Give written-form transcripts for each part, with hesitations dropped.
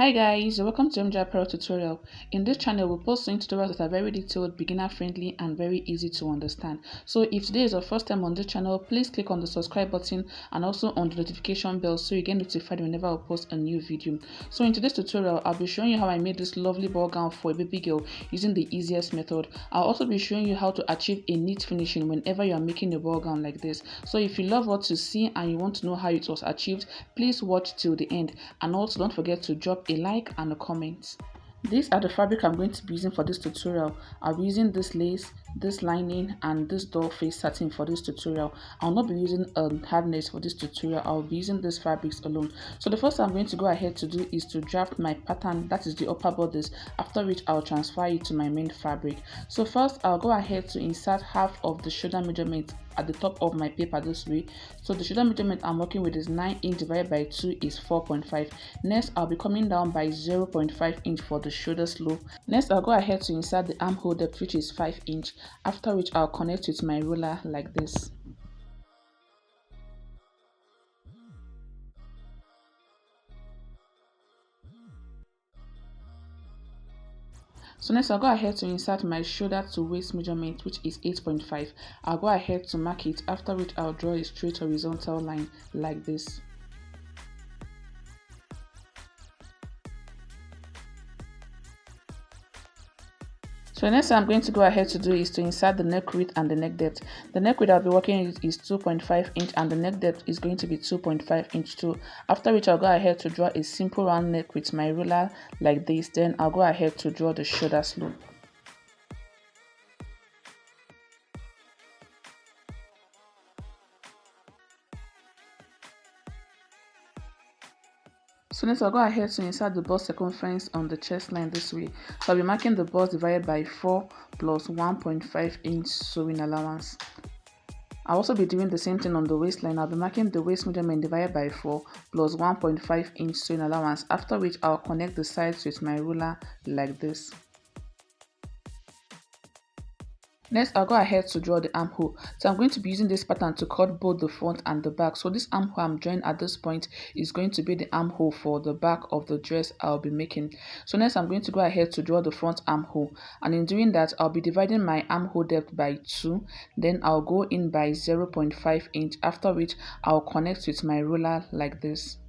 Hi guys, welcome to MJ Apparel tutorial. In this channel, we'll post sewing tutorials that are very detailed, beginner friendly and very easy to understand. So if today is your first time on this channel, please click on the subscribe button and also on the notification bell so you get notified whenever I post a new video. So in today's tutorial, I'll be showing you how I made this lovely ball gown for a baby girl using the easiest method. I'll also be showing you how to achieve a neat finishing whenever you are making a ball gown like this. So if you love what you see and you want to know how it was achieved, please watch till the end, and also don't forget to drop a like and a comment. These are the fabric I'm going to be using for this tutorial. I'll be using this lace, this lining and this doll face satin for this tutorial. I'll not be using hardness for this tutorial. I'll be using these fabrics alone. So the first thing I'm going to go ahead to do is to draft my pattern, that is the upper bodice, after which I'll transfer it to my main fabric. So first I'll go ahead to insert half of the shoulder measurement at the top of my paper this way. So the shoulder measurement I'm working with is 9 inch divided by 2 is 4.5. Next I'll be coming down by 0.5 inch for the shoulder slope. Next I'll go ahead to insert the armhole depth, which is 5 inch, after which I'll connect with my ruler like this. So next I'll go ahead to insert my shoulder to waist measurement, which is 8.5. I'll go ahead to mark it, after which I'll draw a straight horizontal line like this. So next I'm going to go ahead to do is to insert the neck width and the neck depth. The neck width I'll be working with is 2.5 inch and the neck depth is going to be 2.5 inch too. After which I'll go ahead to draw a simple round neck with my ruler like this. Then I'll go ahead to draw the shoulder slope. So next I'll go ahead to insert the bust circumference on the chest line this way. So I'll be marking the bust divided by 4 plus 1.5 inch sewing allowance. I'll also be doing the same thing on the waistline. I'll be marking the waist measurement divided by 4 plus 1.5 inch sewing allowance, after which I'll connect the sides with my ruler like this. Next, I'll go ahead to draw the armhole. So I'm going to be using this pattern to cut both the front and the back. So this armhole I'm drawing at this point is going to be the armhole for the back of the dress I'll be making. So next, I'm going to go ahead to draw the front armhole. And in doing that, I'll be dividing my armhole depth by 2. Then I'll go in by 0.5 inch, after which I'll connect with my ruler like this.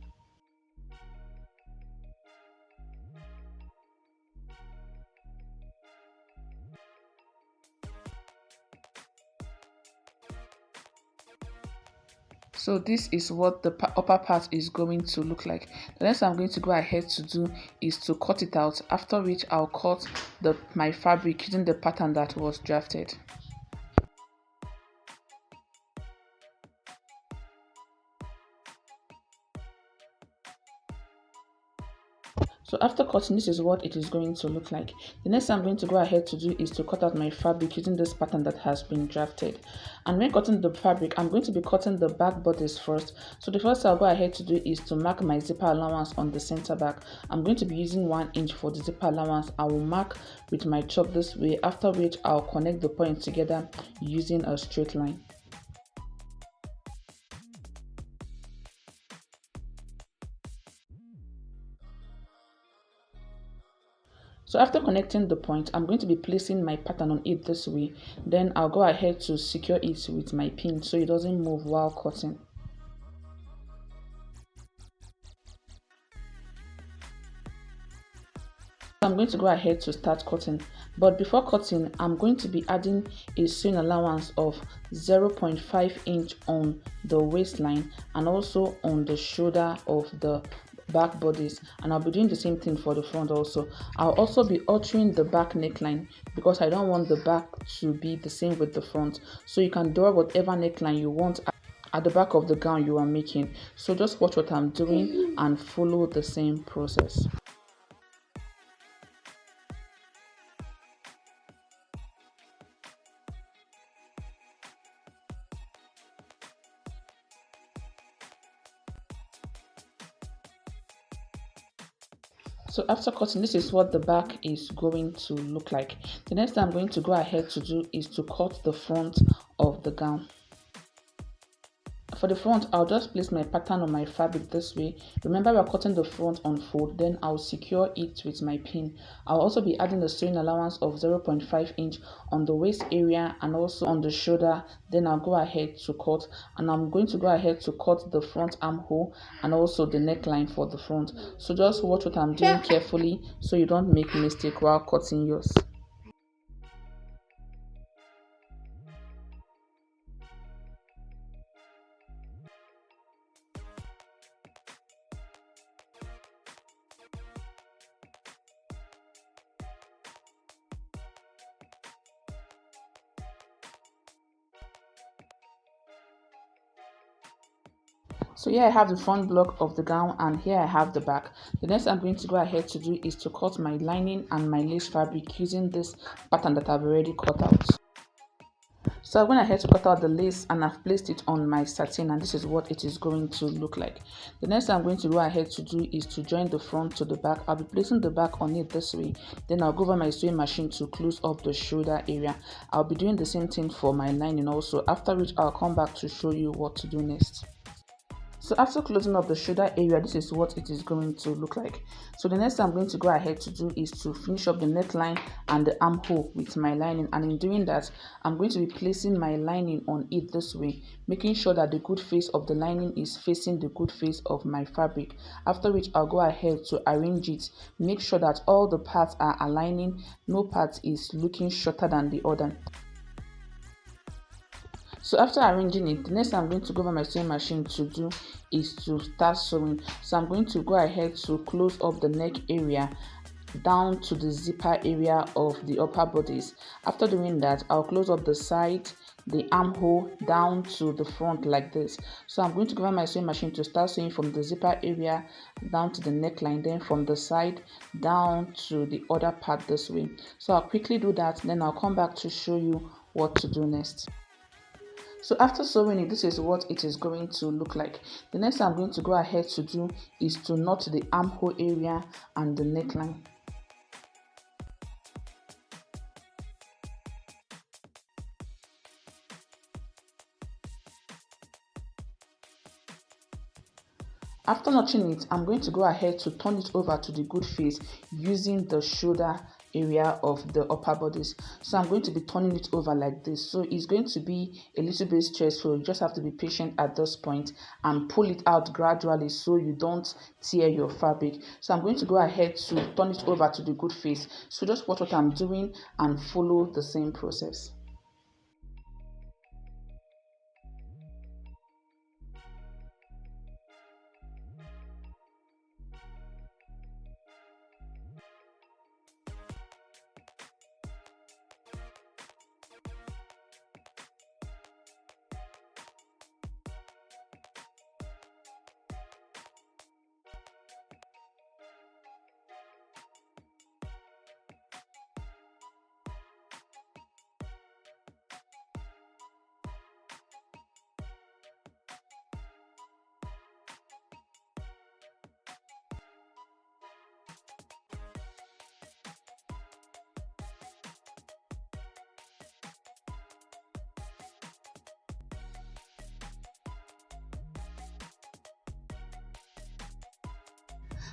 So this is what the upper part is going to look like. The next I'm going to go ahead to do is to cut it out, after which I'll cut my fabric using the pattern that was drafted. So after cutting, this is what it is going to look like. The next I'm going to go ahead to do is to cut out my fabric using this pattern that has been drafted. And when cutting the fabric, I'm going to be cutting the back bodice first. So the first I'll go ahead to do is to mark my zipper allowance on the center back. I'm going to be using 1 inch for the zipper allowance. I will mark with my chalk this way, after which I'll connect the points together using a straight line. So after connecting the point, I'm going to be placing my pattern on it this way. Then I'll go ahead to secure it with my pin so it doesn't move while cutting. I'm going to go ahead to start cutting, but before cutting I'm going to be adding a sewing allowance of 0.5 inch on the waistline and also on the shoulder of the back bodice, and I'll be doing the same thing for the front also. I'll also be altering the back neckline because I don't want the back to be the same with the front. So you can draw whatever neckline you want at the back of the gown you are making. So just watch what I'm doing and follow the same process. So after cutting, this is what the back is going to look like. The next thing I'm going to go ahead to do is to cut the front of the gown. For the front, I'll just place my pattern on my fabric this way. Remember, we're cutting the front on fold, then I'll secure it with my pin. I'll also be adding a sewing allowance of 0.5 inch on the waist area and also on the shoulder. Then I'll go ahead to cut, and I'm going to go ahead to cut the front armhole and also the neckline for the front. So just watch what I'm doing carefully so you don't make mistake while cutting yours. So here I have the front block of the gown and here I have the back. The next I'm going to go ahead to do is to cut my lining and my lace fabric using this pattern that I've already cut out. So I went ahead to cut out the lace and I've placed it on my satin, and this is what it is going to look like. The next I'm going to go ahead to do is to join the front to the back. I'll be placing the back on it this way. Then I'll go over my sewing machine to close up the shoulder area. I'll be doing the same thing for my lining also, after which I'll come back to show you what to do next. So after closing up the shoulder area, this is what it is going to look like. So the next I'm going to go ahead to do is to finish up the neckline and the armhole with my lining, and in doing that I'm going to be placing my lining on it this way, making sure that the good face of the lining is facing the good face of my fabric, after which I'll go ahead to arrange it, make sure that all the parts are aligning, no part is looking shorter than the other. So after arranging it, the next I'm going to go over my sewing machine to do is to start sewing. So I'm going to go ahead to close up the neck area down to the zipper area of the upper bodice. After doing that, I'll close up the side, the armhole down to the front like this. So I'm going to go over my sewing machine to start sewing from the zipper area down to the neckline, then from the side down to the other part this way. So I'll quickly do that, then I'll come back to show you what to do next. So after sewing it, this is what it is going to look like. The next I'm going to go ahead to do is to knot the armhole area and the neckline. After notching it, I'm going to go ahead to turn it over to the good face using the shoulder area of the upper bodice. So I'm going to be turning it over like this. So it's going to be a little bit stressful. You just have to be patient at this point and pull it out gradually so you don't tear your fabric. So I'm going to go ahead to turn it over to the good face. So just watch what I'm doing and follow the same process.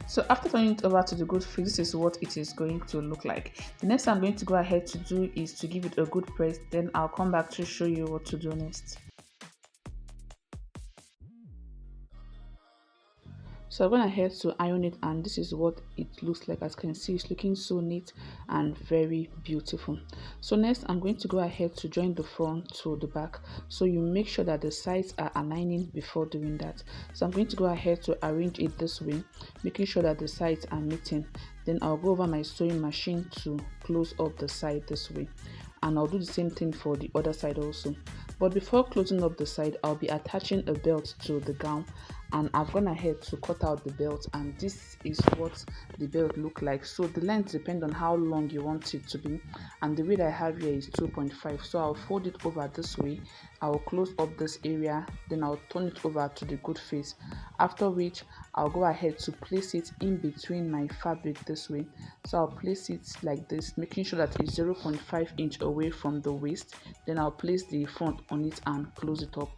So after turning it over to the good face, this is what it is going to look like. The next I'm going to go ahead to do is to give it a good press, then I'll come back to show you what to do next. So I went ahead to iron it, and this is what it looks like. As you can see, it's looking so neat and very beautiful. So next I'm going to go ahead to join the front to the back, so you make sure that the sides are aligning before doing that. So I'm going to go ahead to arrange it this way, making sure that the sides are meeting. Then I'll go over my sewing machine to close up the side this way, and I'll do the same thing for the other side also. But before closing up the side, I'll be attaching a belt to the gown, and I've gone ahead to cut out the belt, and this is what the belt look like. So the length depends on how long you want it to be, and the width I have here is 2.5. So I'll fold it over this way, I'll close up this area, then I'll turn it over to the good face, after which I'll go ahead to place it in between my fabric this way. So I'll place it like this, making sure that it's 0.5 inch away from the waist. Then I'll place the front on it and close it up.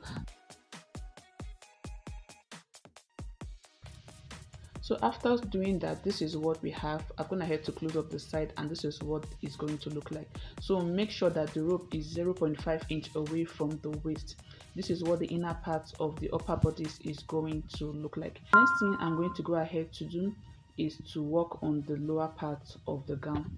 So after doing that, this is what we have. I'm going ahead to close up the side, and this is what it's going to look like. So make sure that the rope is 0.5 inch away from the waist. This is what the inner part of the upper bodice is going to look like. Next thing I'm going to go ahead to do is to work on the lower part of the gown.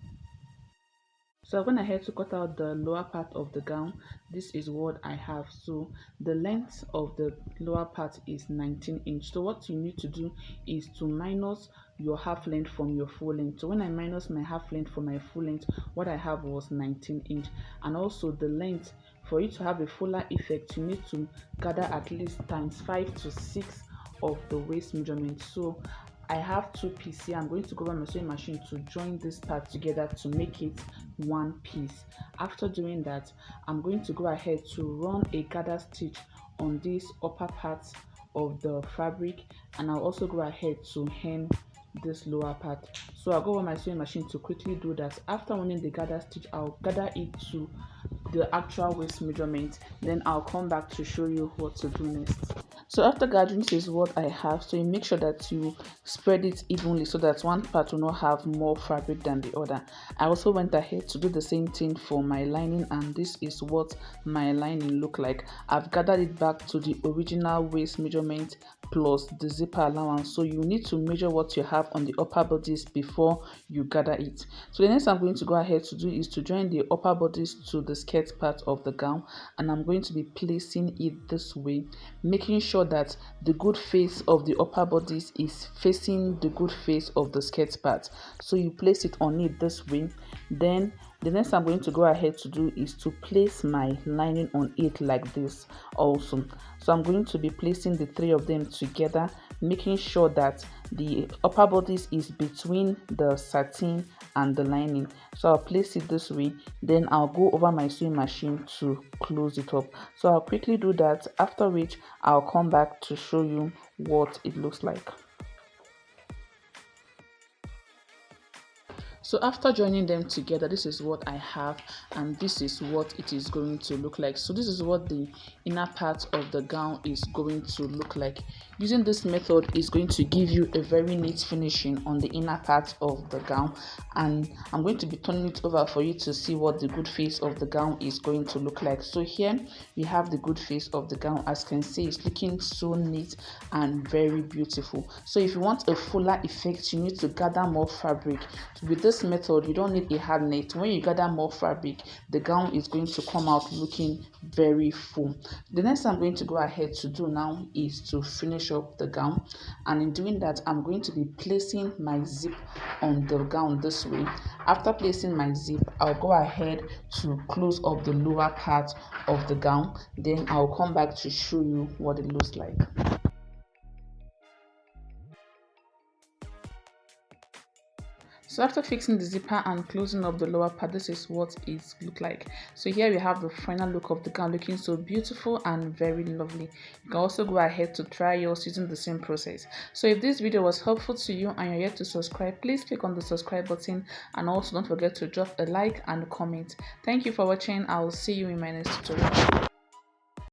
So I'm going ahead to cut out the lower part of the gown. This is what I have. So the length of the lower part is 19 inch. So what you need to do is to minus your half length from your full length. So when I minus my half length from my full length, what I have was 19 inch. And also the length, for you to have a fuller effect, you need to gather at least times 5 to 6 of the waist measurement. So I have two pieces here. I'm going to go over my sewing machine to join this part together to make it one piece. After doing that, I'm going to go ahead to run a gather stitch on this upper part of the fabric, and I'll also go ahead to hem this lower part. So I'll go over my sewing machine to quickly do that. After running the gather stitch, I'll gather it to the actual waist measurement, then I'll come back to show you what to do next. So after gathering, this is what I have. So you make sure that you spread it evenly so that one part will not have more fabric than the other. I also went ahead to do the same thing for my lining, and this is what my lining look like. I've gathered it back to the original waist measurement plus the zipper allowance. So you need to measure what you have on the upper bodice before you gather it. So the next I'm going to go ahead to do is to join the upper bodice to the skirt part of the gown, and I'm going to be placing it this way, making sure that the good face of the upper bodice is facing the good face of the skirt part. So you place it on it this way. Then the next I'm going to go ahead to do is to place my lining on it like this also. So I'm going to be placing the three of them together, making sure that the upper bodice is between the satin and the lining. So I'll place it this way, then I'll go over my sewing machine to close it up. So I'll quickly do that, after which I'll come back to show you what it looks like. So after joining them together, this is what I have, and this is what it is going to look like. So this is what the inner part of the gown is going to look like. Using this method is going to give you a very neat finishing on the inner part of the gown, and I'm going to be turning it over for you to see what the good face of the gown is going to look like. So here we have the good face of the gown. As you can see, it's looking so neat and very beautiful. So if you want a fuller effect, you need to gather more fabric. With this method, you don't need a hard net. When you gather more fabric, the gown is going to come out looking very full. The next I'm going to go ahead to do now is to finish up the gown, and in doing that, I'm going to be placing my zip on the gown this way. After placing my zip, I'll go ahead to close up the lower part of the gown, then I'll come back to show you what it looks like. So after fixing the zipper and closing up the lower part, this is what it looks like. So here we have the final look of the gown, looking so beautiful and very lovely. You can also go ahead to try yours using the same process. So if this video was helpful to you and you're yet to subscribe, please click on the subscribe button, and also don't forget to drop a like and a comment. Thank you for watching. I will see you in my next tutorial.